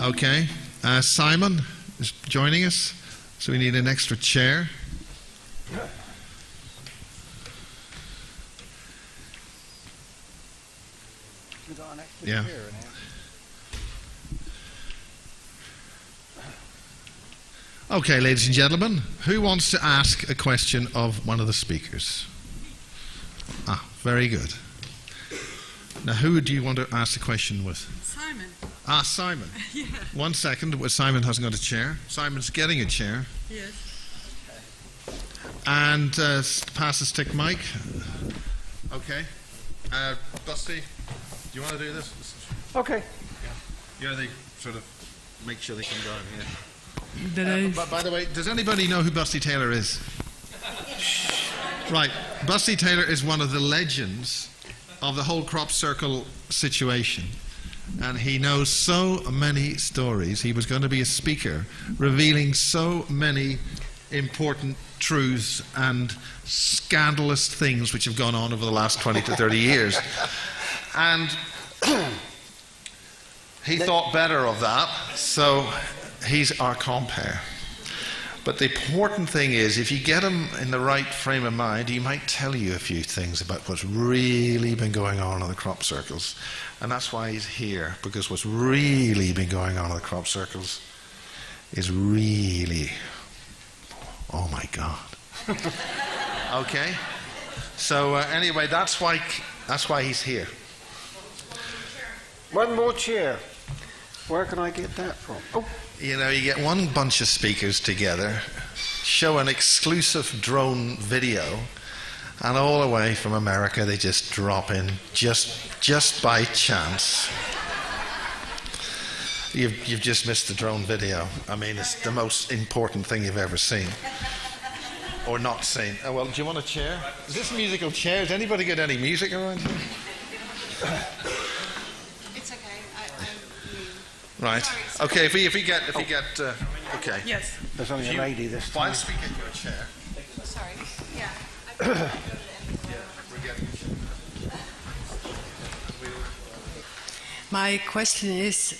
Okay. Simon is joining us, so we need an extra chair. We've got an extra Yeah. chair in here. Okay, ladies and gentlemen, who wants to ask a question of one of the speakers? Ah, very good. Now, who do you want to ask the question with? Simon. Ah, Simon. Yeah. 1 second. Simon hasn't got a chair. Simon's getting a chair. Yes. And pass the stick mic. Okay. Dusty, do you want to do this? Okay. You're the sort of make sure they can go in here. But By the way, does anybody know who Busty Taylor is? Right. Busty Taylor is one of the legends of the whole crop circle situation. And he knows so many stories. He was going to be a speaker revealing so many important truths and scandalous things which have gone on over the last 20 to 30 years. And he thought better of that, so he's our compere. But the important thing is, if you get him in the right frame of mind, he might tell you a few things about what's really been going on in the crop circles. And that's why he's here, because what's really been going on in the crop circles is really, oh my God. Okay? So anyway, that's why he's here. One more chair. Where can I get that from? Oh. You know, you get one bunch of speakers together, show an exclusive drone video, and all the way from America they just drop in just by chance. You've just missed the drone video. I mean, it's the most important thing you've ever seen. Or not seen. Oh, well, do you want a chair? Is this a musical chair? Has anybody got any music around here? it's okay. Right. Okay. If we get. Okay. Yes. There's only a lady this time. Whilst we get you a chair. Sorry. Yeah. We're getting a chair. My question is,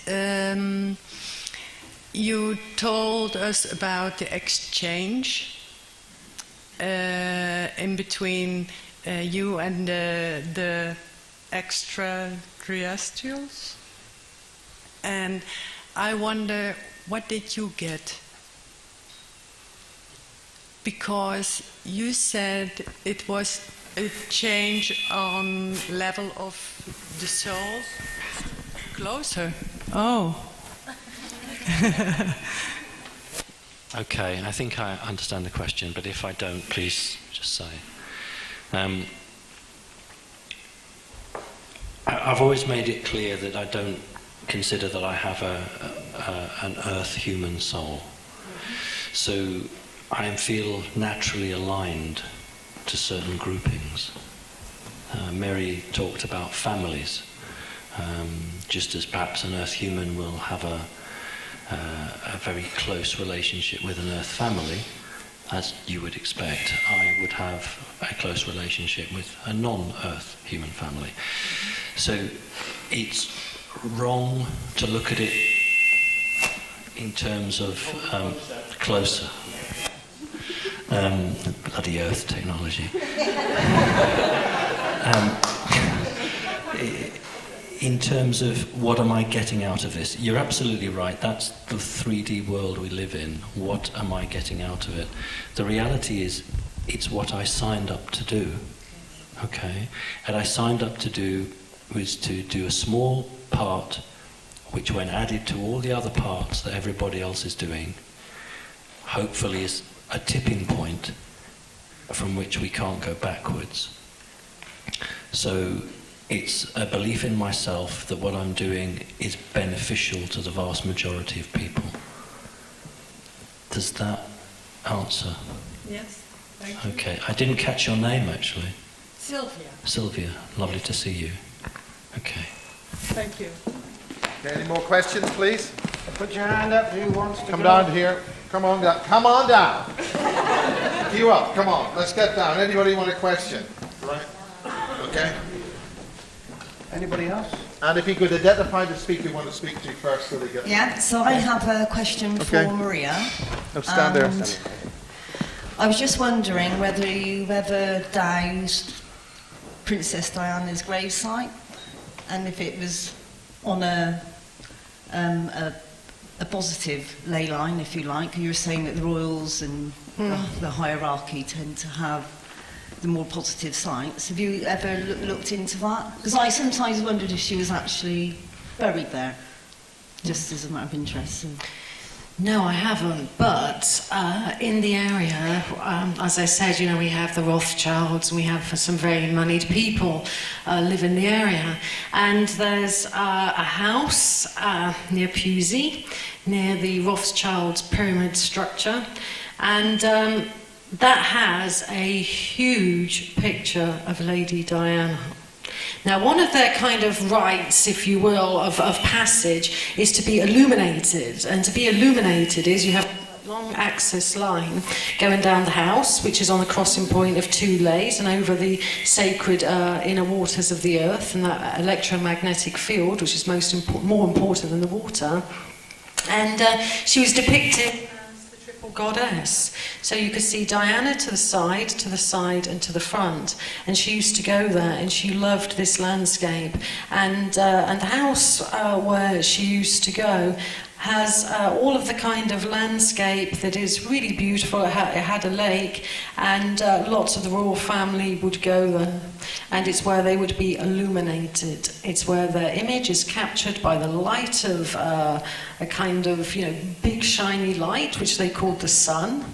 you told us about the exchange in between you and the extraterrestrials, and I wonder, what did you get? Because you said it was a change on level of the soul. Closer. Oh. Okay, I think I understand the question, but if I don't, please just say. I've always made it clear that I don't consider that I have an earth human soul. So I feel naturally aligned to certain groupings. Mary talked about families. Just as perhaps an earth human will have a very close relationship with an earth family, as you would expect, I would have a close relationship with a non-earth human family. So it's wrong to look at it in terms of closer. Bloody earth technology. In terms of what am I getting out of this, you're absolutely right. That's the 3D world we live in. What am I getting out of it? The reality is, it's what I signed up to do. Okay? And I signed up to do was to do a small part, which when added to all the other parts that everybody else is doing, hopefully is a tipping point from which we can't go backwards. So it's a belief in myself that what I'm doing is beneficial to the vast majority of people. Does that answer? Yes, thank you. Okay, I didn't catch your name actually. Sylvia. Sylvia, lovely to see you. Okay. Thank you. Okay, any more questions, please? Put your hand up. Who wants to Come go? down here. Come on down. Come on down. You up. Come on. Let's get down. Anybody want a question? Right. Okay. Anybody else? And if you could identify the speaker you want to speak to first, so they get. Yeah, so I have a question Okay. for Maria. No, stand there. And I was just wondering whether you've ever doused Princess Diana's gravesite, and if it was on a positive ley line, if you like. You were saying that the royals and the hierarchy tend to have the more positive sites. Have you ever looked into that? Because I sometimes wondered if she was actually buried there, just as a matter of interest. No, I haven't. But in the area, as I said, you know, we have the Rothschilds, and we have some very moneyed people live in the area. And there's a house near Pusey, near the Rothschilds pyramid structure, and that has a huge picture of Lady Diana. Now, one of their kind of rites, if you will, of passage is to be illuminated. And to be illuminated is you have a long access line going down the house, which is on the crossing point of two leys and over the sacred inner waters of the earth and that electromagnetic field, which is more important than the water. And she was depicted as the triple goddess. So you could see Diana to the side, and to the front. And she used to go there, and she loved this landscape. And the house where she used to go has all of the kind of landscape that is really beautiful. It had a lake, and lots of the royal family would go there. And it's where they would be illuminated. It's where their image is captured by the light of a kind of, you know, big shiny light, which they called the sun.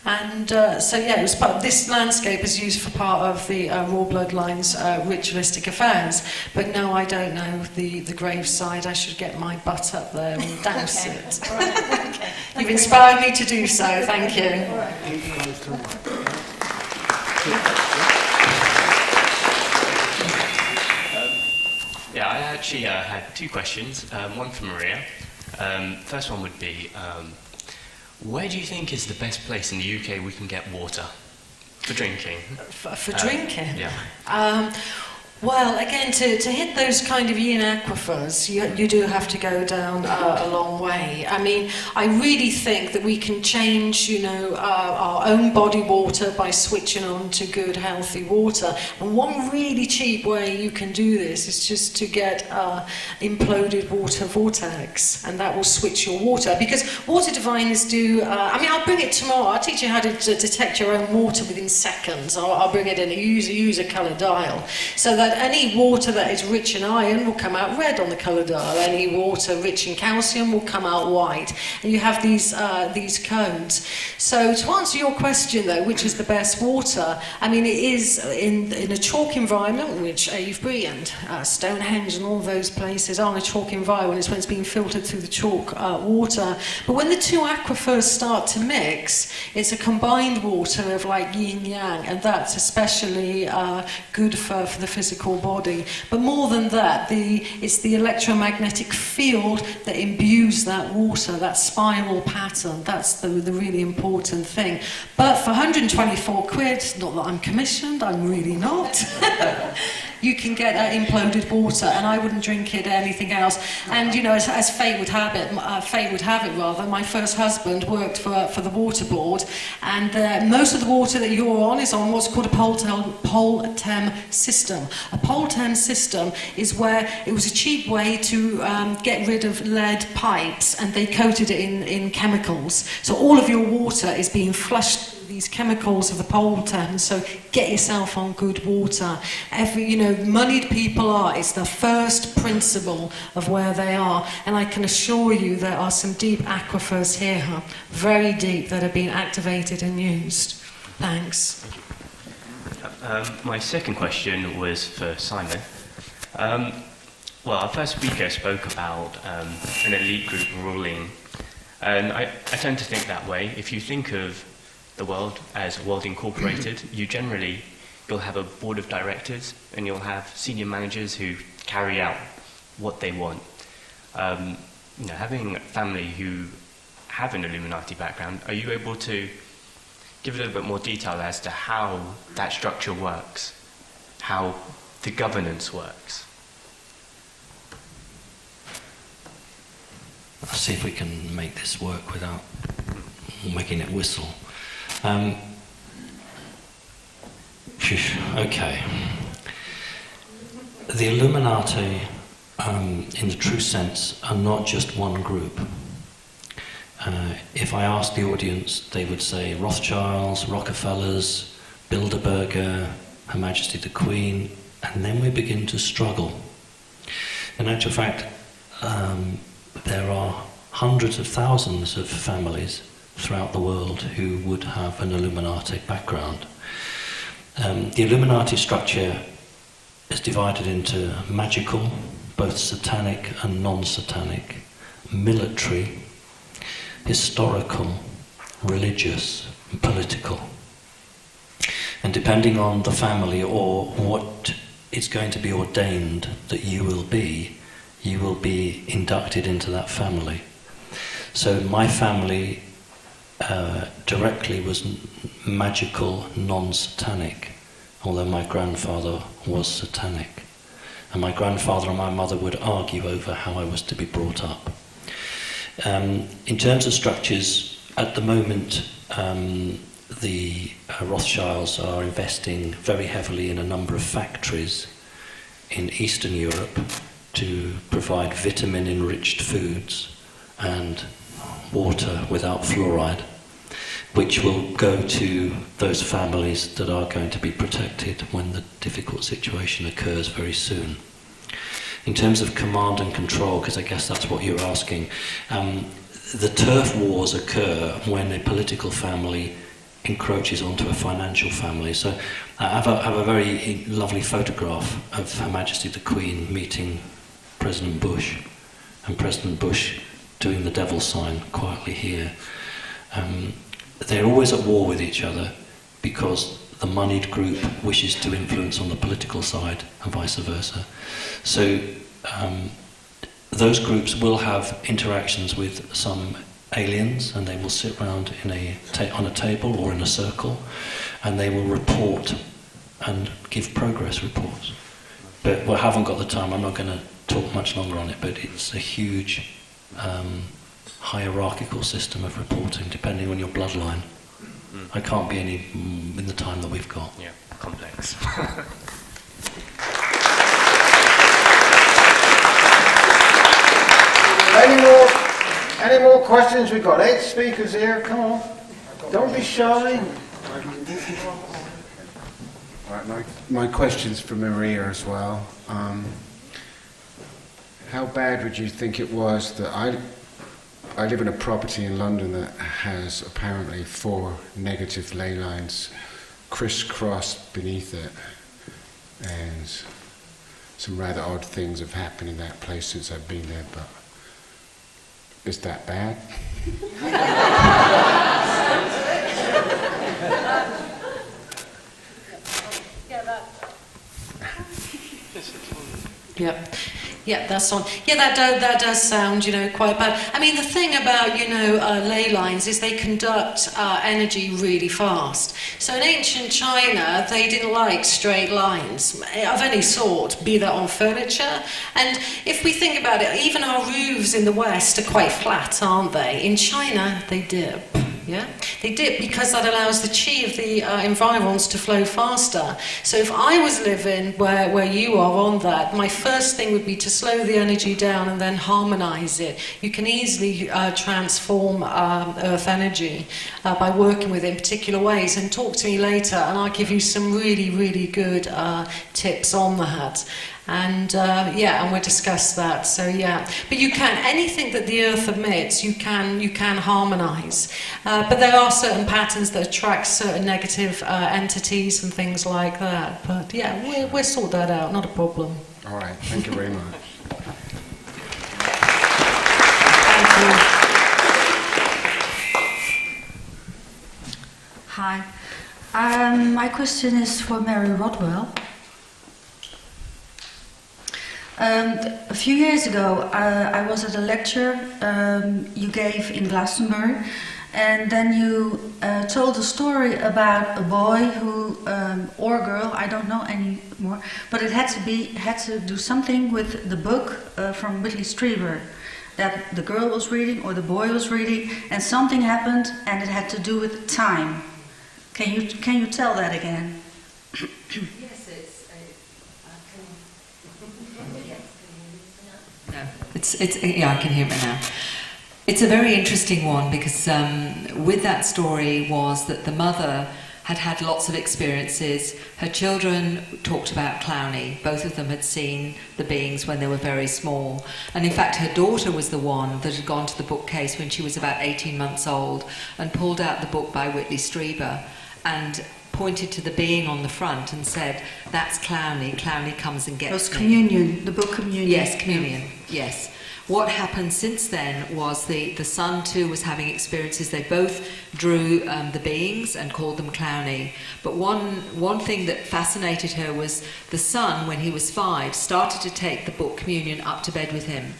And so, yeah, it was part of, this landscape is used for part of the Royal Bloodline's ritualistic affairs. But no, I don't know the graveside. I should get my butt up there and douse it. Okay. You've inspired me to do so. Thank you. Yeah, I actually had two questions. One for Maria. First one would be, where do you think is the best place in the UK we can get water for drinking? For drinking? Yeah. Well, again, to hit those kind of Ian aquifers, you do have to go down a long way. I mean, I really think that we can change, you know, our own body water by switching on to good, healthy water. And one really cheap way you can do this is just to get imploded water vortex, and that will switch your water. Because water diviners do, I mean, I'll bring it tomorrow. I'll teach you how to detect your own water within seconds. I'll bring it in. Use a colour dial, so that any water that is rich in iron will come out red on the colour dial. Any water rich in calcium will come out white. And you have these codes. So to answer your question, though, which is the best water, I mean, it is in a chalk environment, which Avebury and Stonehenge and all those places are in a chalk environment. It's when it's being filtered through the chalk water. But when the two aquifers start to mix, it's a combined water of like yin-yang, and that's especially good for the physical body. But more than that, it's the electromagnetic field that imbues that water, that spiral pattern. That's the really important thing. But for 124 quid, not that I'm commissioned, I'm really not, you can get imploded water, and I wouldn't drink it anything else. And you know, as fate would have it, my first husband worked for the water board, and most of the water that you're on is on what's called a Poltem system. A Poltem system is where it was a cheap way to get rid of lead pipes, and they coated it in chemicals. So all of your water is being flushed through these chemicals of the Poltem. So get yourself on good water. Moneyed people it's the first principle of where they are. And I can assure you there are some deep aquifers here, very deep, that are being activated and used. Thanks. My second question was for Simon. Well, our first speaker spoke about an elite group ruling, and I tend to think that way. If you think of the world as World Incorporated, you'll have a board of directors, and you'll have senior managers who carry out what they want. Having a family who have an Illuminati background, are you able to give a little bit more detail as to how that structure works, how the governance works? I'll see if we can make this work without making it whistle. Okay. The Illuminati, in the true sense, are not just one group. If I asked the audience, they would say Rothschilds, Rockefellers, Bilderberger, Her Majesty the Queen, and then we begin to struggle. In actual fact, there are hundreds of thousands of families throughout the world who would have an Illuminati background. The Illuminati structure is divided into magical, both satanic and non-satanic, military, historical, religious, and political. And depending on the family or what is going to be ordained that you will be inducted into that family. So my family directly was magical, non-satanic, although my grandfather was satanic. And my grandfather and my mother would argue over how I was to be brought up. In terms of structures, at the moment, the Rothschilds are investing very heavily in a number of factories in Eastern Europe to provide vitamin-enriched foods and water without fluoride, which will go to those families that are going to be protected when the difficult situation occurs very soon. In terms of command and control, because I guess that's what you're asking, the turf wars occur when a political family encroaches onto a financial family. So I have a very lovely photograph of Her Majesty the Queen meeting President Bush, and President Bush doing the devil sign quietly here. They're always at war with each other because the moneyed group wishes to influence on the political side and vice versa. So those groups will have interactions with some aliens, and they will sit around on a table or in a circle, and they will report and give progress reports. But we haven't got the time. I'm not going to talk much longer on it, but it's a huge hierarchical system of reporting depending on your bloodline. I can't be any in the time that we've got. Yeah, complex. Any more questions? We've got 8 speakers here. Come on. Don't be shy. All right, my question's for Maria as well. How bad would you think it was that I live in a property in London that has apparently 4 negative ley lines crisscrossed beneath it, and some rather odd things have happened in that place since I've been there, but is that bad? Yep. Yeah, that's on. Yeah, that does sound, quite bad. I mean, the thing about, ley lines is they conduct energy really fast. So in ancient China, they didn't like straight lines of any sort, be that on furniture. And if we think about it, even our roofs in the West are quite flat, aren't they? In China, they dip. Yeah, they dip because that allows the chi of the environs to flow faster. So if I was living where you are on that, my first thing would be to slow the energy down and then harmonize it. You can easily transform earth energy by working with it in particular ways. And talk to me later and I'll give you some really, really good tips on that. And and we'll discuss that. So but you can, anything that the earth emits, you can harmonize. But there are certain patterns that attract certain negative entities and things like that. But we'll sort that out, not a problem. All right, thank you very much. Thank you. Hi. My question is for Mary Rodwell. A few years ago, I was at a lecture you gave in Glastonbury, and then you told a story about a boy who, or girl, I don't know anymore, but it had to do something with the book from Whitley Strieber, that the girl was reading or the boy was reading, and something happened, and it had to do with time. Can you tell that again? Yes, yeah, I can hear it now. It's a very interesting one because with that story was that the mother had had lots of experiences. Her children talked about Clowny. Both of them had seen the beings when they were very small. And in fact, her daughter was the one that had gone to the bookcase when she was about 18 months old and pulled out the book by Whitley and pointed to the being on the front and said, "That's Clowny. Clowny comes and gets me." It was communion, the book Communion. Yes, communion, yes. What happened since then was the son too was having experiences. They both drew the beings and called them Clowny. But one thing that fascinated her was the son, when he was 5, started to take the book Communion up to bed with him.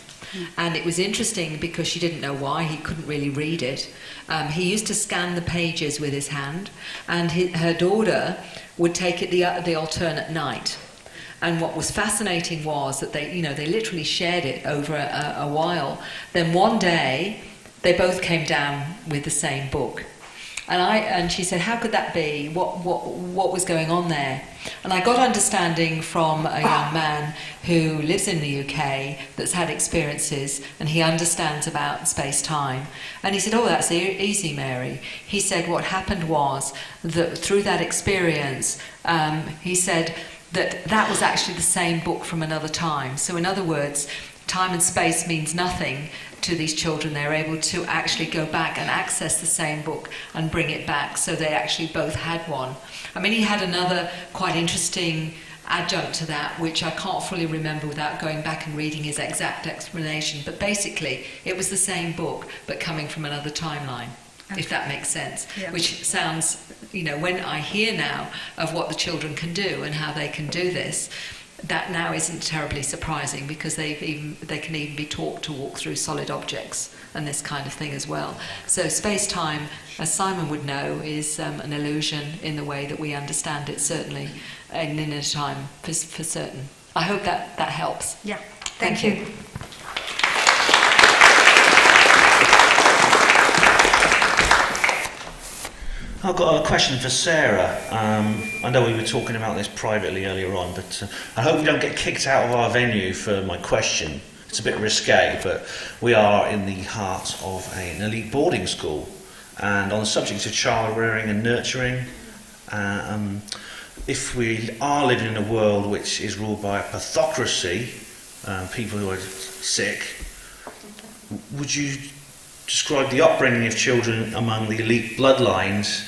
And it was interesting because she didn't know why, he couldn't really read it. He used to scan the pages with his hand, and her daughter would take it the alternate night. And what was fascinating was that they literally shared it over a while. Then one day, they both came down with the same book. And she said, "How could that be? What was going on there?" And I got understanding from a young man who lives in the UK that's had experiences, and he understands about space-time. And he said, "Oh, that's easy, Mary." He said what happened was that through that experience, he said that was actually the same book from another time. So in other words, time and space means nothing to these children. They're able to actually go back and access the same book and bring it back, so they actually both had one. I mean, he had another quite interesting adjunct to that, which I can't fully remember without going back and reading his exact explanation, but basically it was the same book but coming from another timeline, if that makes sense. Yeah. Which sounds, when I hear now of what the children can do and how they can do this, that now isn't terribly surprising, because they can even be taught to walk through solid objects and this kind of thing as well. So space-time, as Simon would know, is an illusion in the way that we understand it, certainly, in linear time for certain. I hope that helps. Yeah. Thank you. I've got a question for Sarah. I know we were talking about this privately earlier on, but I hope we don't get kicked out of our venue for my question. It's a bit risque, but we are in the heart of an elite boarding school, and on the subject of child rearing and nurturing, if we are living in a world which is ruled by a pathocracy, people who are sick, would you describe the upbringing of children among the elite bloodlines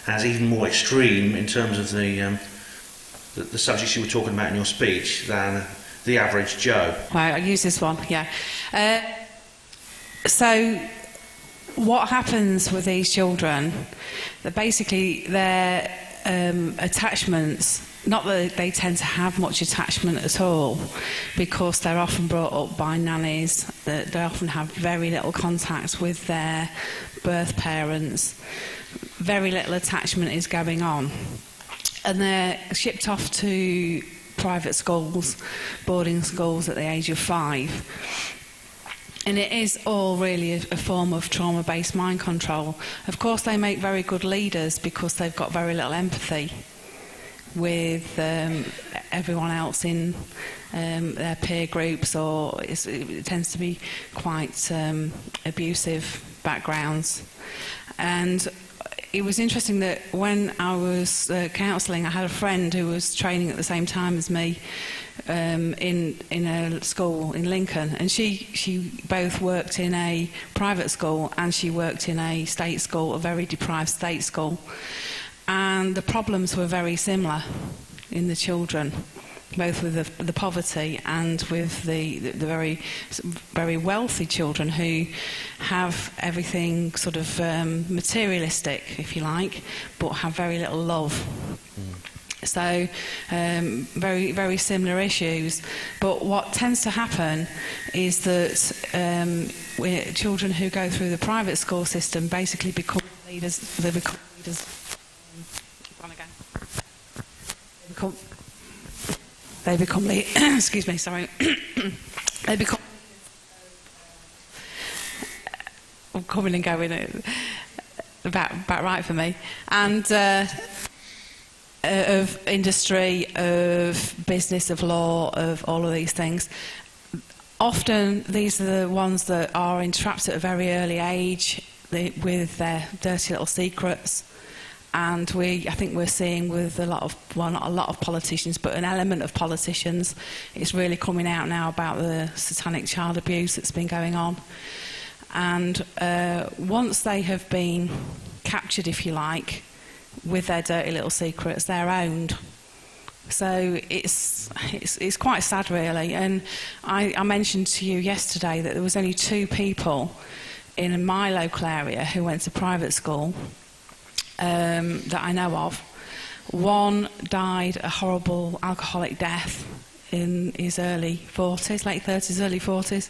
as even more extreme in terms of the subjects you were talking about in your speech than the average Joe? Right, I'll use this one, yeah. So what happens with these children, that basically their attachments, not that they tend to have much attachment at all, because they're often brought up by nannies, they often have very little contact with their birth parents, very little attachment is going on, and they're shipped off to private schools, boarding schools at the age of 5. And it is all really a form of trauma-based mind control. Of course, they make very good leaders because they've got very little empathy with everyone else in their peer groups, or it tends to be quite abusive backgrounds. And it was interesting that when I was counselling, I had a friend who was training at the same time as me in a school in Lincoln, and she both worked in a private school and she worked in a state school, a very deprived state school, and the problems were very similar in the children, both with the poverty and with the very, very wealthy children who have everything sort of materialistic, if you like, but have very little love. So very, very similar issues. But what tends to happen is that children who go through the private school system basically become leaders. They become leaders. They become excuse me, sorry. They become coming and going about right for me. And of industry, of business, of law, of all of these things. Often these are the ones that are entrapped at a very early age with their dirty little secrets. And I think we're seeing with not a lot of politicians, but an element of politicians, it's really coming out now about the satanic child abuse that's been going on. And once they have been captured, if you like, with their dirty little secrets, they're owned. So it's quite sad, really. And I mentioned to you yesterday that there was only 2 people in my local area who went to private school that I know of. One died a horrible alcoholic death in his early 40s, late 30s, early 40s.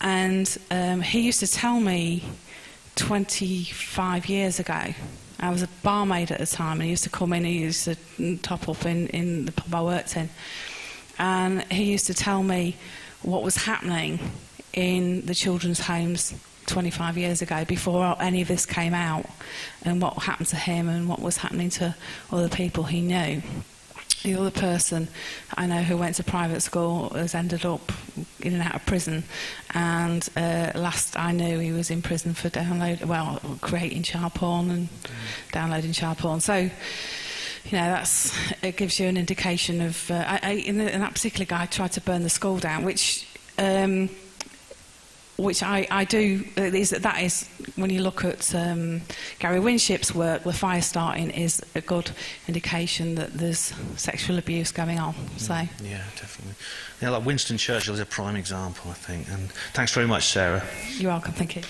And he used to tell me 25 years ago, I was a barmaid at the time, and he used to come in, he used to top up in the pub I worked in. And he used to tell me what was happening in the children's homes 25 years ago, before any of this came out, and what happened to him and what was happening to other people he knew. The other person I know who went to private school has ended up in and out of prison, and last I knew he was in prison for creating child porn and downloading child porn. So, you know, it gives you an indication of. And that particular guy tried to burn the school down, which I do. That is when you look at Gary Winship's work, the fire starting is a good indication that there's sexual abuse going on. So yeah, definitely. Yeah, like Winston Churchill is a prime example, I think. And thanks very much, Sarah. You're welcome. Thank you.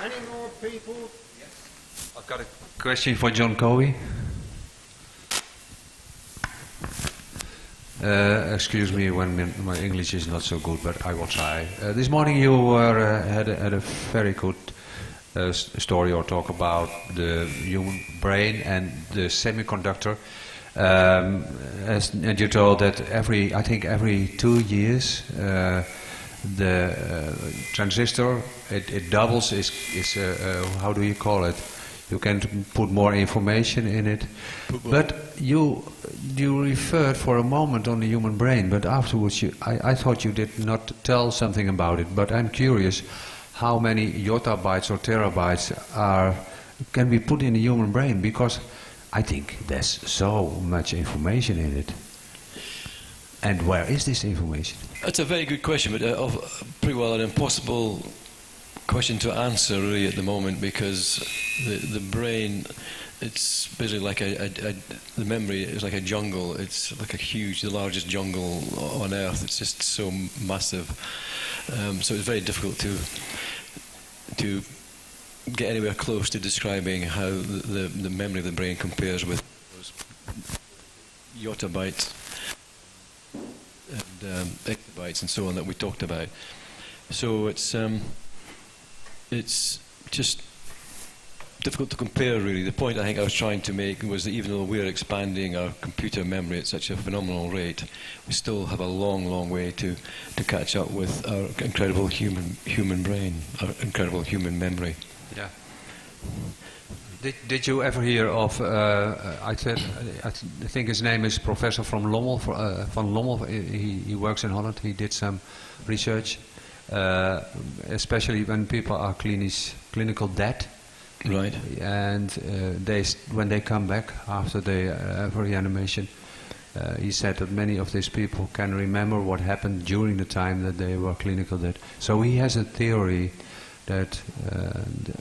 Any more people? Yes. I've got a question for John Cowie. Excuse me when my English is not so good, but I will try. This morning you had a very good story or talk about the human brain and the semiconductor. And you told that every 2 years the transistor it doubles. How do you call it? You can put more information in it. But you referred for a moment on the human brain, but afterwards I thought you did not tell something about it. But I'm curious how many yottabytes or terabytes can be put in the human brain, because I think there's so much information in it. And where is this information? That's a very good question, but pretty well an impossible question to answer really at the moment, because the brain, it's basically like the memory is like a jungle. It's like the largest jungle on earth. It's just so massive. So it's very difficult to get anywhere close to describing how the memory of the brain compares with those yottabytes and exabytes and so on that we talked about. So it's just difficult to compare, really. The point I think I was trying to make was that even though we're expanding our computer memory at such a phenomenal rate, we still have a long way to catch up with our incredible human brain, our incredible human memory. Yeah. Did you ever hear of? I think his name is Professor van Lommel. He works in Holland. He did some research. Especially when people are clinical dead, right? And when they come back after they have reanimation, he said that many of these people can remember what happened during the time that they were clinical dead. So he has a theory that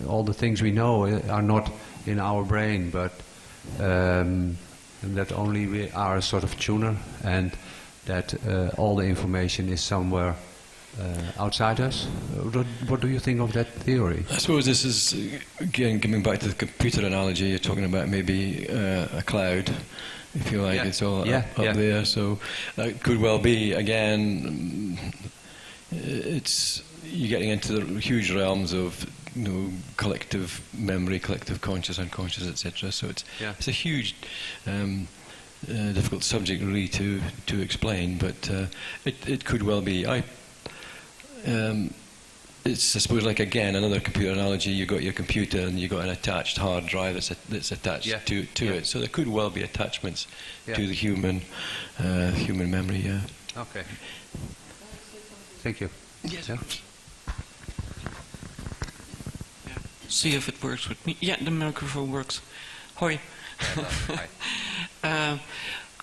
all the things we know are not in our brain, but that only we are a sort of tuner, and that all the information is somewhere outside us. What do you think of that theory? I suppose this is, again, coming back to the computer analogy, you're talking about maybe a cloud, if you like. Yeah. It's all up there, so that could well be, again, you're getting into the huge realms of collective memory, collective conscious, unconscious, etc. So it's a huge difficult subject really to explain, but it could well be. It's, I suppose, like again another computer analogy. You got your computer and you got an attached hard drive that's attached to it. So there could well be attachments to the human memory. Yeah. Okay. Thank you. Yes. Yeah. See if it works with me. Yeah, the microphone works. Hoi.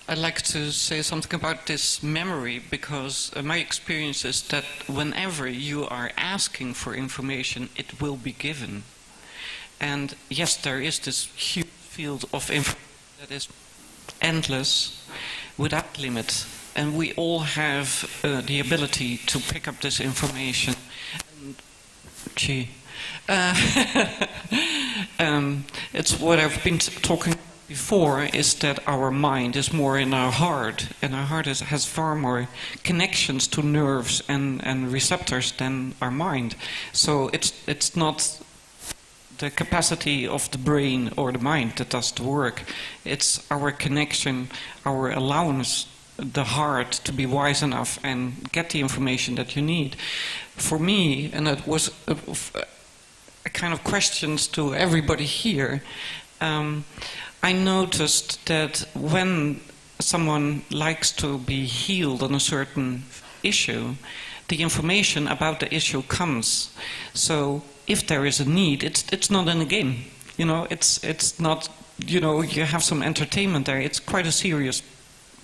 I'd like to say something about this memory, because my experience is that whenever you are asking for information, it will be given. And yes, there is this huge field of information that is endless, without limit. And we all have the ability to pick up this information. And, it's what I've been talking about before, is that our mind is more in our heart, and our heart has far more connections to nerves and receptors than our mind. So it's not the capacity of the brain or the mind that does the work. It's our connection, our allowance, the heart to be wise enough and get the information that you need. For me, and it was a kind of questions to everybody here, I noticed that when someone likes to be healed on a certain issue, the information about the issue comes. So if there is a need, it's not in a game. You know, it's not, you know, you have some entertainment there. It's quite a serious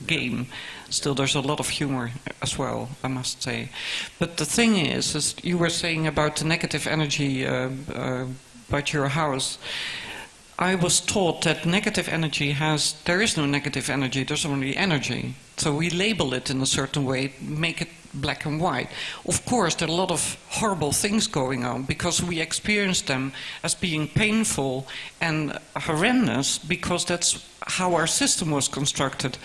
game. Still, there's a lot of humor as well, I must say. But the thing is you were saying about the negative energy about your house. I was taught that negative energy there is no negative energy, there's only energy. So we label it in a certain way, make it black and white. Of course, there are a lot of horrible things going on because we experience them as being painful and horrendous because that's how our system was constructed.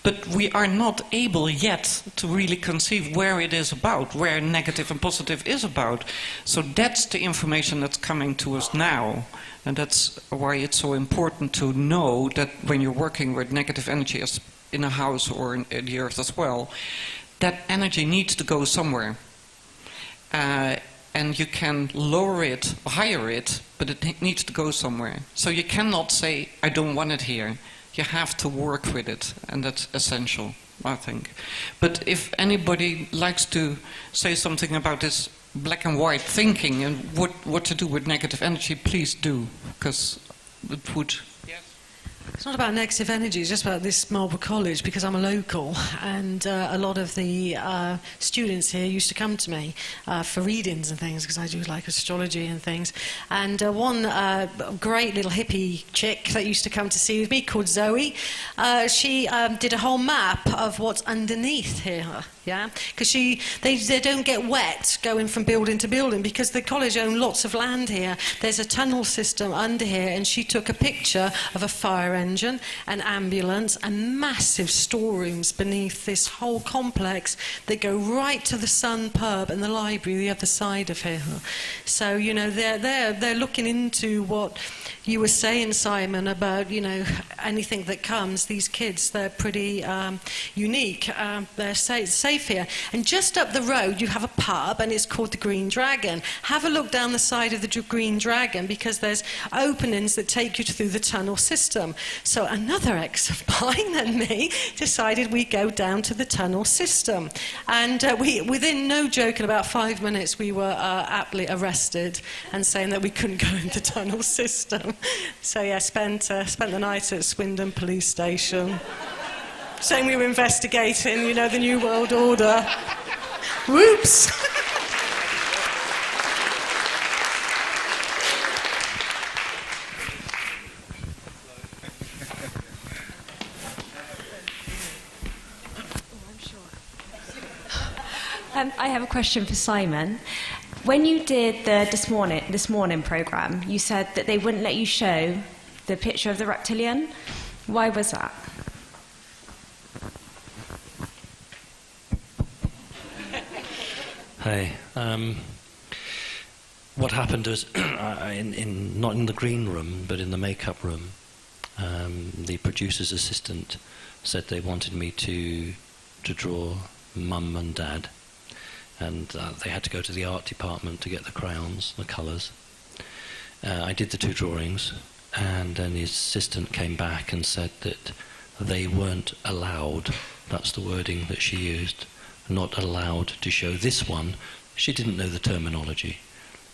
But we are not able yet to really conceive where it is about, where negative and positive is about. So that's the information that's coming to us now. And that's why it's so important to know that when you're working with negative energy as in a house or in the earth as well, that energy needs to go somewhere. And you can lower it, higher it, but it needs to go somewhere. So you cannot say, I don't want it here. You have to work with it, and that's essential, I think. But if anybody likes to say something about this black and white thinking and what to do with negative energy, please do, because it would... It's not about negative energy, it's just about this Marlborough College, because I'm a local, and a lot of the students here used to come to me for readings and things, because I do like astrology and things. And one great little hippie chick that used to come to see with me, called Zoe, she did a whole map of what's underneath here. Yeah, because they don't get wet going from building to building because the college own lots of land here. There's a tunnel system under here, and she took a picture of a fire engine, an ambulance, and massive storerooms beneath this whole complex that go right to the Sun pub and the library the other side of here. So you know they're looking into what you were saying, Simon, about anything that comes. These kids, they're pretty unique. They're safe here. And just up the road, you have a pub, and it's called the Green Dragon. Have a look down the side of the Green Dragon, because there's openings that take you through the tunnel system. So another ex of mine and me decided we'd go down to the tunnel system. And within, no joke, in about 5 minutes, we were aptly arrested and saying that we couldn't go in the tunnel system. So yeah, spent the night at Swindon Police Station. Saying we were investigating, the New World Order. Whoops! I have a question for Simon. When you did the This Morning programme, you said that they wouldn't let you show the picture of the reptilian. Why was that? Hey, what happened is, not in the green room, but in the makeup room, the producer's assistant said they wanted me to draw mum and dad, and they had to go to the art department to get the crayons, the colours. I did the 2 drawings, and then his assistant came back and said that they weren't allowed, that's the wording that she used, not allowed to show this one. She didn't know the terminology.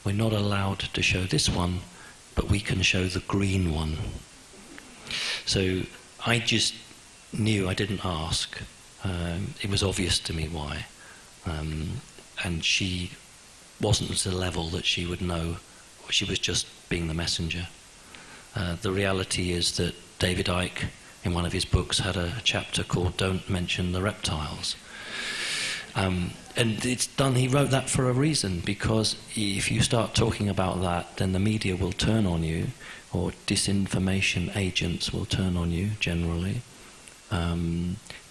We're not allowed to show this one, but we can show the green one. So I just knew, I didn't ask. It was obvious to me why. And she wasn't at a level that she would know. She was just being the messenger. The reality is that David Icke, in one of his books, had a chapter called Don't Mention the Reptiles. And it's done, he wrote that for a reason, because if you start talking about that, then the media will turn on you, or disinformation agents will turn on you, generally,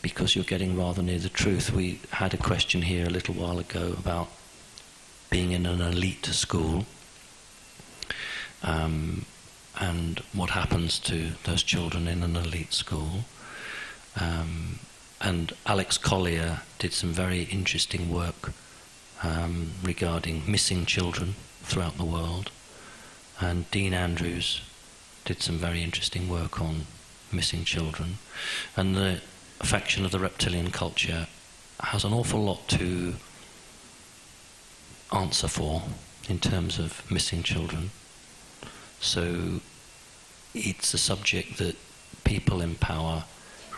because you're getting rather near the truth. We had a question here a little while ago about being in an elite school, and what happens to those children in an elite school. And Alex Collier did some very interesting work regarding missing children throughout the world, and Dean Andrews did some very interesting work on missing children, and the faction of the reptilian culture has an awful lot to answer for in terms of missing children. So it's a subject that people in power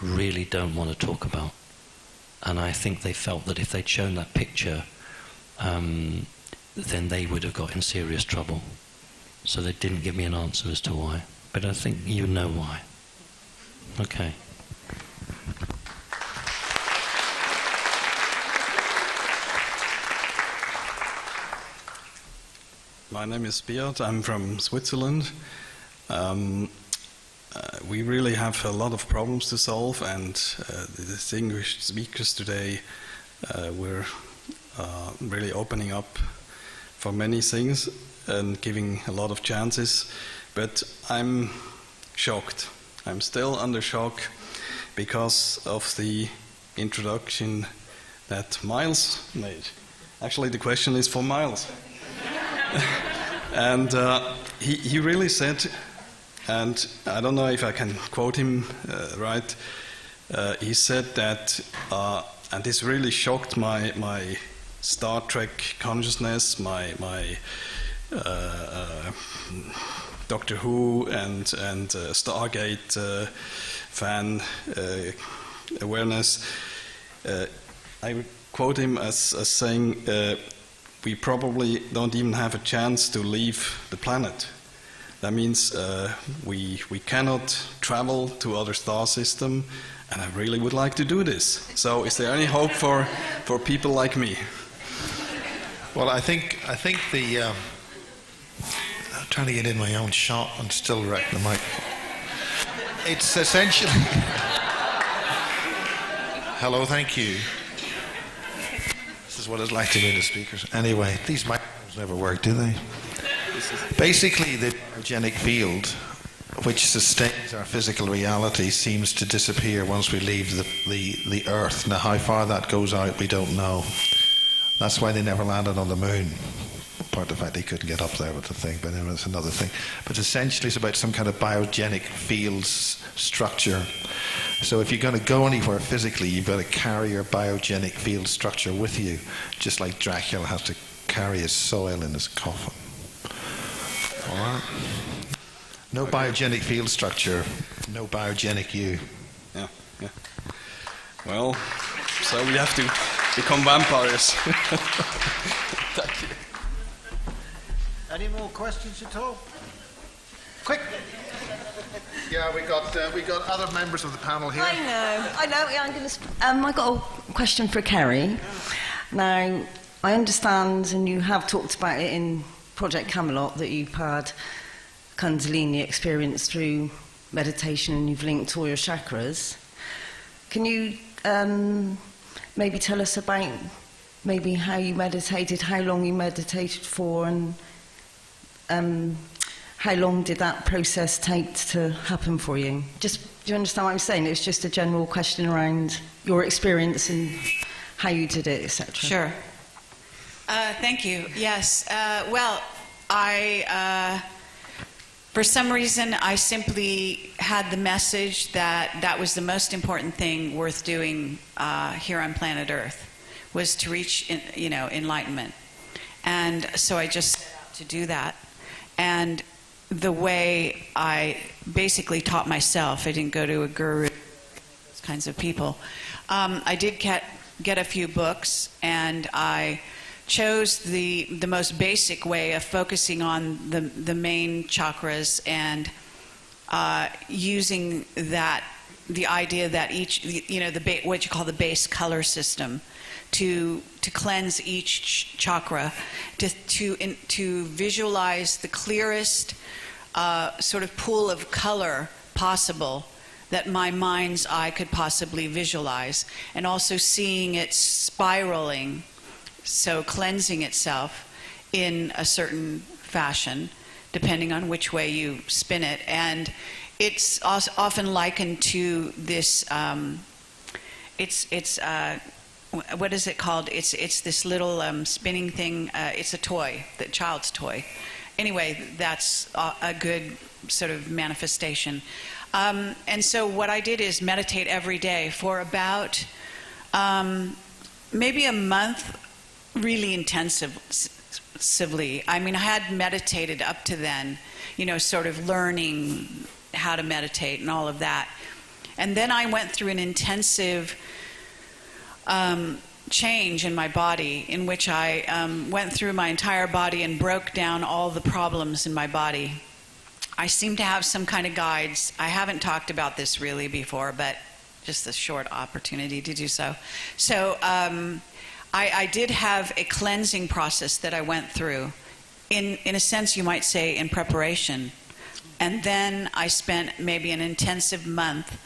really don't want to talk about, and I think they felt that if they'd shown that picture, then they would have got in serious trouble. So they didn't give me an answer as to why, but I think you know why. Okay. My name is Beat. I'm from Switzerland. We really have a lot of problems to solve, and the distinguished speakers today were really opening up for many things and giving a lot of chances. But I'm shocked. I'm still under shock because of the introduction that Miles made. Actually, the question is for Miles. And he really said, and I don't know if I can quote him right, he said that, and this really shocked my Star Trek consciousness, my Doctor Who and Stargate fan awareness. I would quote him as saying, we probably don't even have a chance to leave the planet. That means we cannot travel to other star system, and I really would like to do this. So is there any hope for people like me? Well, I think the I'm trying to get in my own shot and still wreck the mic. It's essentially hello, thank you. This is what it's like to be the speakers. Anyway, these microphones never work, do they? Basically, the biogenic field, which sustains our physical reality, seems to disappear once we leave the Earth. Now, how far that goes out, we don't know. That's why they never landed on the moon. Part of the fact they couldn't get up there with the thing, but anyway, that's another thing. But essentially, it's about some kind of biogenic field structure. So if you're going to go anywhere physically, you've got to carry your biogenic field structure with you, just like Dracula has to carry his soil in his coffin. All right? No biogenic field structure, no biogenic you. Yeah. Well, so we have to become vampires. Thank you. Any more questions at all? Quick. Yeah, we got other members of the panel here. I know. Yeah, I'm going to. I got a question for Kerry. Now, I understand, and you have talked about it in Project Camelot, that you've had Kundalini experience through meditation, and you've linked all your chakras. Can you maybe tell us about maybe how you meditated, how long you meditated for, and how long did that process take to happen for you? Just, do you understand what I'm saying? It's just a general question around your experience and how you did it, etc. Sure. Thank you. Yes. Well, for some reason, I simply had the message that that was the most important thing worth doing here on planet Earth, was to reach, enlightenment. And so I just set out to do that. And the way I basically taught myself, I didn't go to a guru, those kinds of people. I did get a few books, and I chose the most basic way of focusing on the main chakras and using the idea that each, what you call the base color system, to cleanse each chakra, to visualize the clearest sort of pool of color possible that my mind's eye could possibly visualize, and also seeing it spiraling, so cleansing itself in a certain fashion, depending on which way you spin it. And it's often likened to this, what is it called? It's this little spinning thing. It's a toy, the child's toy. Anyway, that's a good sort of manifestation. And so what I did is meditate every day for about maybe a month, really intensively. I mean, I had meditated up to then, sort of learning how to meditate and all of that. And then I went through an intensive change in my body, in which I went through my entire body and broke down all the problems in my body. I seem to have some kind of guides. I haven't talked about this really before, but just a short opportunity to do so. So I did have a cleansing process that I went through, in a sense you might say in preparation. And then I spent maybe an intensive month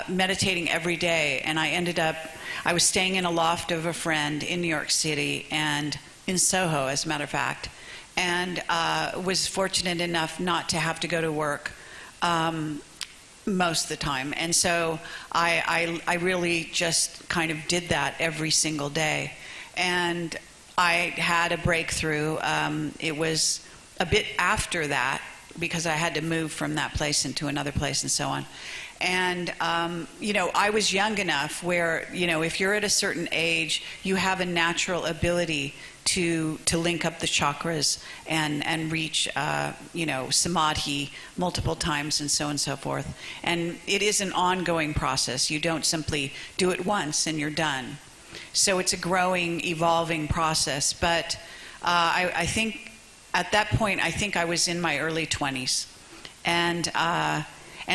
meditating every day, and I was staying in a loft of a friend in New York City, and in Soho, as a matter of fact, and was fortunate enough not to have to go to work most of the time. And so I really just kind of did that every single day. And I had a breakthrough. It was a bit after that, because I had to move from that place into another place and so on. And, I was young enough where, if you're at a certain age, you have a natural ability to link up the chakras and reach, samadhi multiple times and so forth. And it is an ongoing process. You don't simply do it once and you're done. So it's a growing, evolving process. But I think at that point, I think I was in my early 20s. And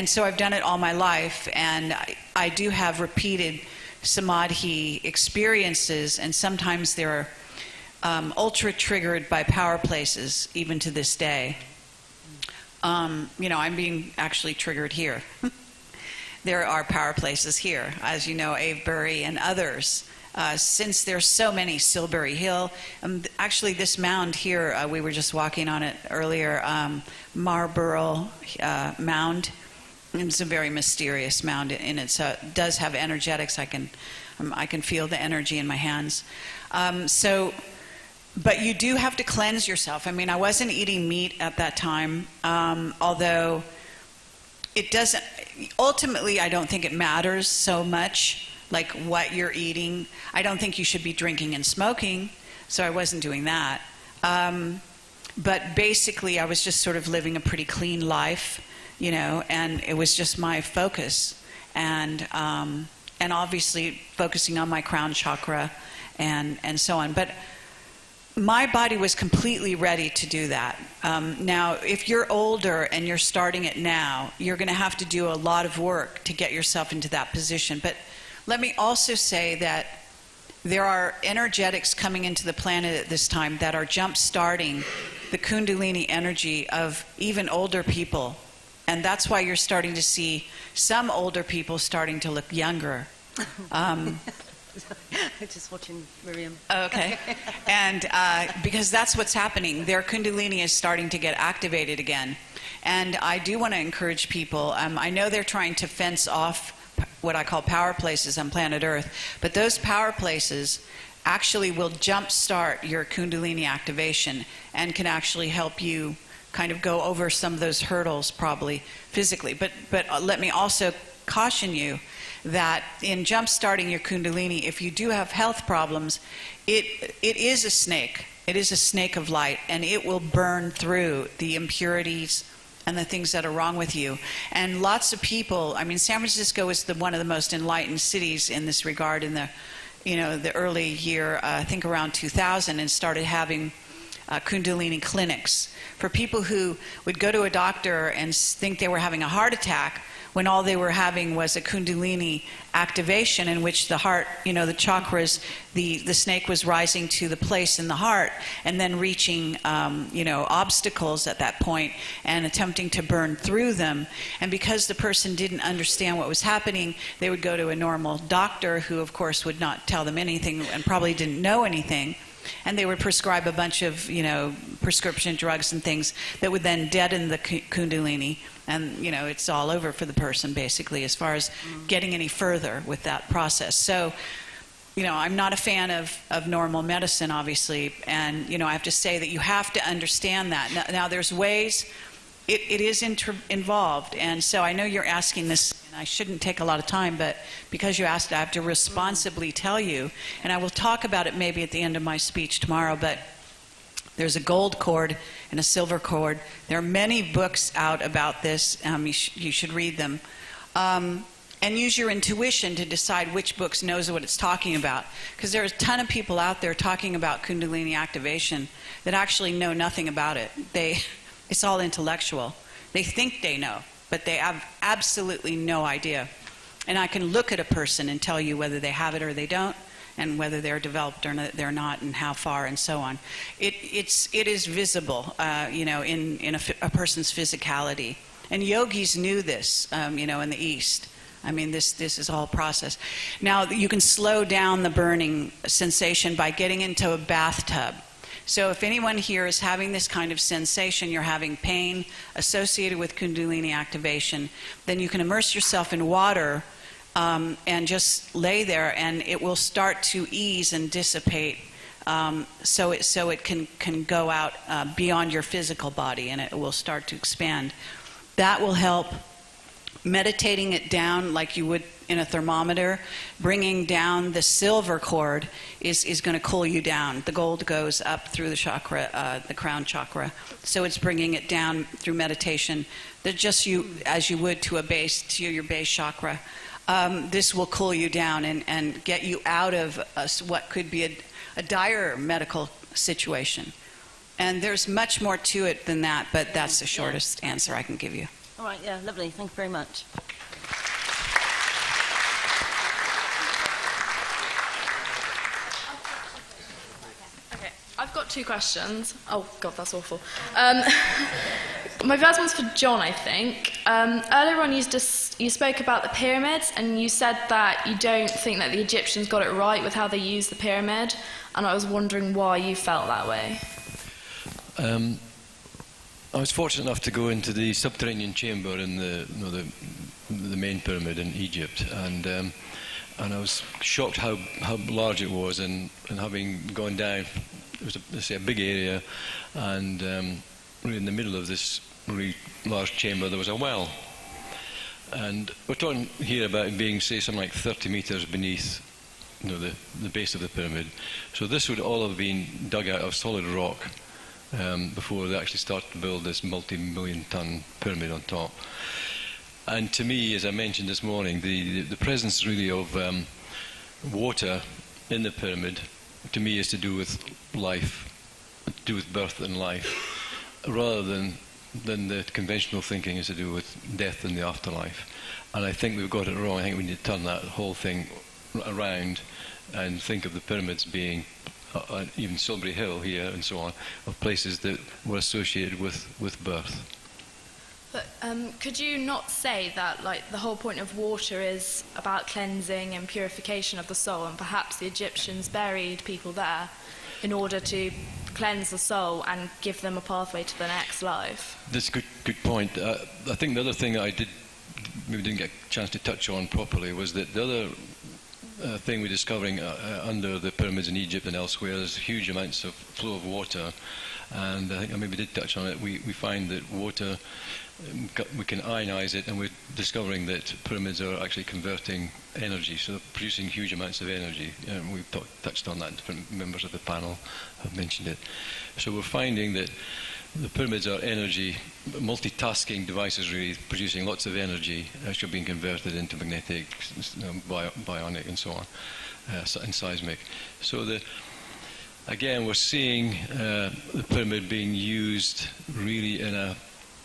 so I've done it all my life, and I do have repeated samadhi experiences, and sometimes they're ultra triggered by power places, even to this day. I'm being actually triggered here. There are power places here, as you know, Avebury and others. Since there's so many, Silbury Hill. Actually, this mound here, we were just walking on it earlier, Marlborough Mound. It's a very mysterious mound in it, so it does have energetics. I can feel the energy in my hands. But you do have to cleanse yourself. I mean, I wasn't eating meat at that time, although it doesn't. Ultimately, I don't think it matters so much, like what you're eating. I don't think you should be drinking and smoking, so I wasn't doing that. But basically, I was just sort of living a pretty clean life. And it was just my focus, and obviously focusing on my crown chakra, and so on. But my body was completely ready to do that. Now, if you're older and you're starting it now, you're going to have to do a lot of work to get yourself into that position. But let me also say that there are energetics coming into the planet at this time that are jump-starting the Kundalini energy of even older people. And that's why you're starting to see some older people starting to look younger. I'm just watching Miriam. Okay. And because that's what's happening. Their Kundalini is starting to get activated again. And I do want to encourage people. I know they're trying to fence off what I call power places on planet Earth, but those power places actually will jumpstart your Kundalini activation and can actually help you kind of go over some of those hurdles probably physically. But let me also caution you that in jump-starting your Kundalini, if you do have health problems, it is a snake. It is a snake of light, and it will burn through the impurities and the things that are wrong with you. And lots of people, I mean, San Francisco is one of the most enlightened cities in this regard in the early year, I think around 2000, and started having Kundalini clinics for people who would go to a doctor and think they were having a heart attack when all they were having was a Kundalini activation in which the heart, the chakras, the snake was rising to the place in the heart and then reaching, obstacles at that point and attempting to burn through them. And because the person didn't understand what was happening, they would go to a normal doctor who, of course, would not tell them anything and probably didn't know anything. And they would prescribe a bunch of, prescription drugs and things that would then deaden the Kundalini. And, it's all over for the person, basically, as far as getting any further with that process. So, I'm not a fan of normal medicine, obviously. And, I have to say that you have to understand that. Now there's ways, it is involved. And so I know you're asking this, and I shouldn't take a lot of time, but because you asked, I have to responsibly tell you. And I will talk about it maybe at the end of my speech tomorrow, but there's a gold cord and a silver cord. There are many books out about this. You should read them. And use your intuition to decide which books knows what it's talking about. Because there are a ton of people out there talking about Kundalini activation that actually know nothing about it. It's all intellectual. They think they know, but they have absolutely no idea. And I can look at a person and tell you whether they have it or they don't, and whether they're developed or they're not, and how far, and so on. It is visible, in a person's physicality. And yogis knew this, in the East. I mean, this is all process. Now, you can slow down the burning sensation by getting into a bathtub. So if anyone here is having this kind of sensation, you're having pain associated with Kundalini activation, then you can immerse yourself in water and just lay there, and it will start to ease and dissipate, so it can go out beyond your physical body, and it will start to expand. That will help. Meditating it down like you would in a thermometer, bringing down the silver cord is going to cool you down. The gold goes up through the chakra, the crown chakra, so it's bringing it down through meditation. That just as you would to your base chakra. This will cool you down and get you out of what could be a dire medical situation. And there's much more to it than that, but that's the shortest answer I can give you. All right, yeah, lovely. Thank you very much. Okay, I've got two questions. Oh, God, that's awful. My first one's for John, I think. Earlier on, you spoke about the pyramids, and you said that you don't think that the Egyptians got it right with how they used the pyramid, and I was wondering why you felt that way. I was fortunate enough to go into the subterranean chamber in the main pyramid in Egypt, and I was shocked how large it was, and having gone down, it was a big area, and in the middle of this really large chamber there was a well, and we're talking here about it being, say, something like 30 meters beneath the base of the pyramid. So this would all have been dug out of solid rock before they actually started to build this multi-million ton pyramid on top. And to me, as I mentioned this morning, the presence really of water in the pyramid, to me, is to do with life, to do with birth and life, rather than the conventional thinking is to do with death and the afterlife. And I think we've got it wrong. I think we need to turn that whole thing around and think of the pyramids being even Silbury Hill here and so on, of places that were associated with birth. But could you not say that, like, the whole point of water is about cleansing and purification of the soul, and perhaps the Egyptians buried people there in order to cleanse the soul and give them a pathway to the next life? That's a good point. I think the other thing I maybe didn't get a chance to touch on properly was that the other thing we're discovering under the pyramids in Egypt and elsewhere is huge amounts of flow of water, and I think I maybe did touch on it. We find that water, we can ionize it, and we're discovering that pyramids are actually converting energy, so they're producing huge amounts of energy. We've touched on that, different members of the panel have mentioned it. So we're finding that the pyramids are energy, multitasking devices, really producing lots of energy, actually being converted into magnetic, bionic, and so on, and seismic. So again, we're seeing the pyramid being used really in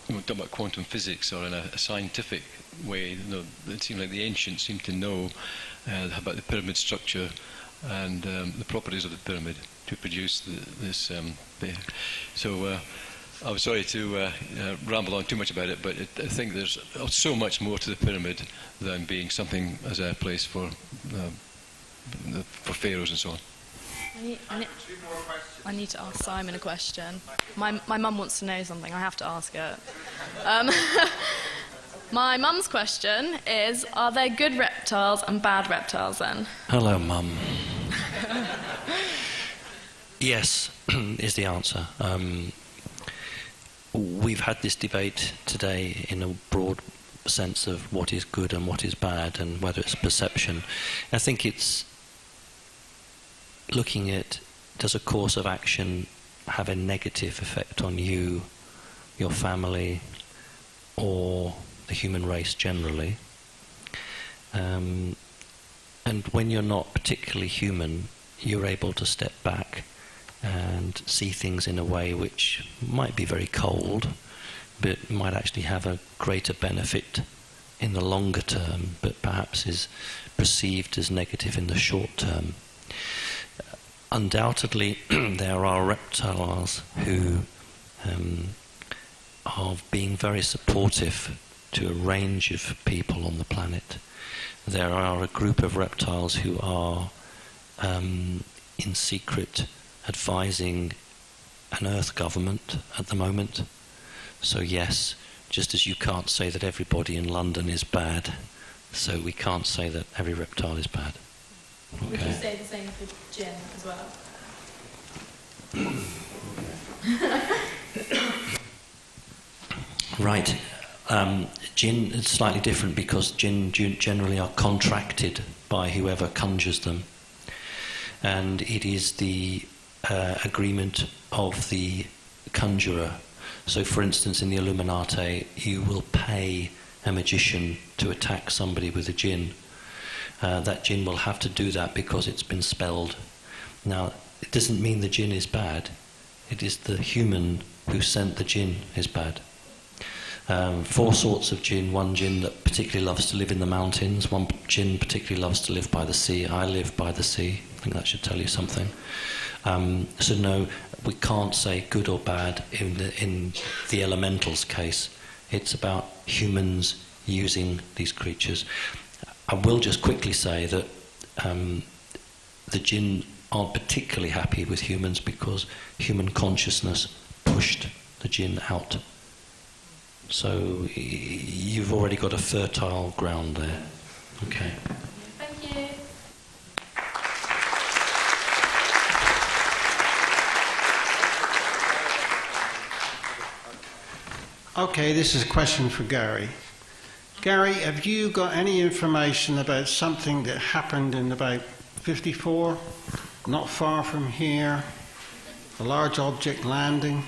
we talk about quantum physics, or in a scientific way. It seems like the ancients seem to know about the pyramid structure and the properties of the pyramid to produce this. So I'm sorry to ramble on too much about it, but I think there's so much more to the pyramid than being something as a place for pharaohs and so on. I need to ask Simon a question. My mum wants to know something. I have to ask it. My mum's question is, are there good reptiles and bad reptiles then? Hello, Mum. Yes, is the answer. We've had this debate today in a broad sense of what is good and what is bad, and whether it's perception. I think it's looking at, does a course of action have a negative effect on you, your family, or the human race generally? And when you're not particularly human, you're able to step back and see things in a way which might be very cold, but might actually have a greater benefit in the longer term, but perhaps is perceived as negative in the short term. Undoubtedly, there are reptiles who are being very supportive to a range of people on the planet. There are a group of reptiles who are in secret advising an Earth government at the moment. So yes, just as you can't say that everybody in London is bad, so we can't say that every reptile is bad. Okay. Would you say the same for gin as well? Right. Jinn is slightly different, because jinn generally are contracted by whoever conjures them, and it is the agreement of the conjurer. So for instance, in the Illuminati, you will pay a magician to attack somebody with a jinn. That jinn will have to do that because it's been spelled. Now, it doesn't mean the jinn is bad. It is the human who sent the jinn is bad. 4 sorts of jinn. One jinn that particularly loves to live in the mountains. One jinn particularly loves to live by the sea. I live by the sea. I think that should tell you something. So no, we can't say good or bad in the elementals case. It's about humans using these creatures. I will just quickly say that the jinn aren't particularly happy with humans because human consciousness pushed the jinn out. So you've already got a fertile ground there. Okay. Thank you. Okay, this is a question for Gary. Gary, have you got any information about something that happened in about 54, not far from here, a large object landing?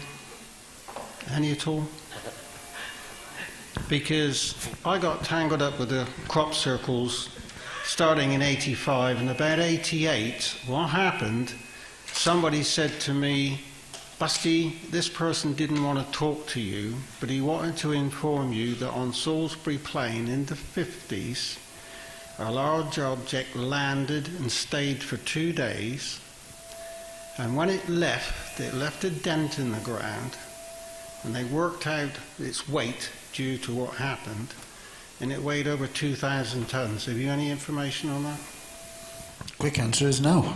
Any at all? Because I got tangled up with the crop circles starting in 85, and about 88, what happened, somebody said to me, Busty, this person didn't want to talk to you, but he wanted to inform you that on Salisbury Plain in the 50s, a large object landed and stayed for 2 days, and when it left a dent in the ground, and they worked out its weight due to what happened, and it weighed over 2,000 tons. Have you any information on that? Quick answer is no.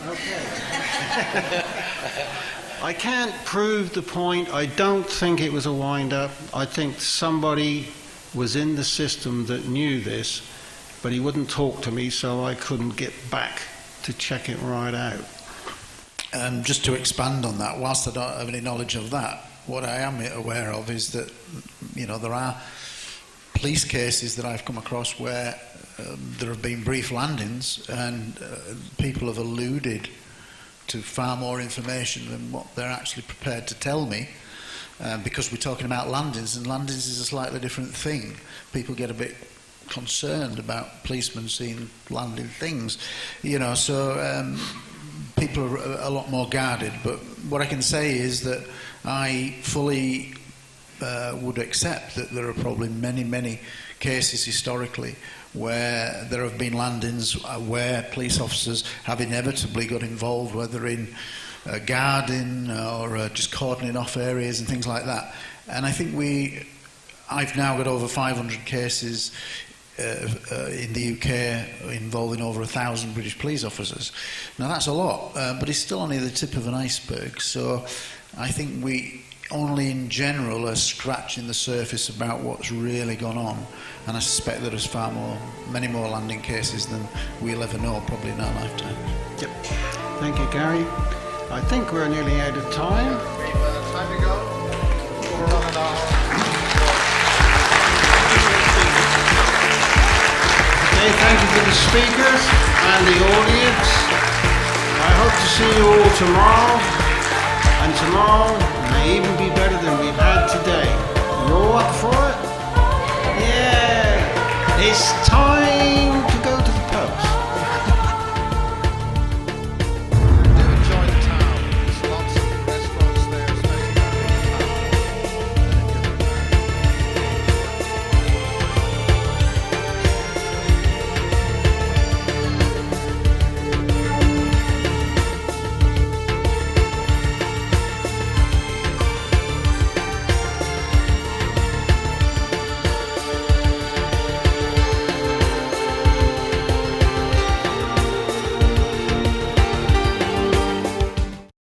Okay. I can't prove the point. I don't think it was a wind-up. I think somebody was in the system that knew this, but he wouldn't talk to me, so I couldn't get back to check it right out. Just to expand on that, whilst I don't have any knowledge of that, what I am aware of is that, you know, there are police cases that I've come across where there have been brief landings and people have alluded to far more information than what they're actually prepared to tell me, because we're talking about landings, and landings is a slightly different thing. People get a bit concerned about policemen seeing landing things, you know, so people are a lot more guarded. But what I can say is that I fully would accept that there are probably many cases historically where there have been landings where police officers have inevitably got involved, whether in guarding or just cordoning off areas and things like that. And I think I've now got over 500 cases in the UK involving over 1,000 British police officers. Now that's a lot, but it's still only the tip of an iceberg. So I think we only in general are scratching the surface about what's really gone on, and I suspect that there's many more landing cases than we'll ever know, probably in our lifetime. Yep. Thank you, Gary. I think we're nearly out of time. Time to go. We're on an hour. Okay, thank you for the speakers and the audience. I hope to see you all tomorrow, and tomorrow may even be better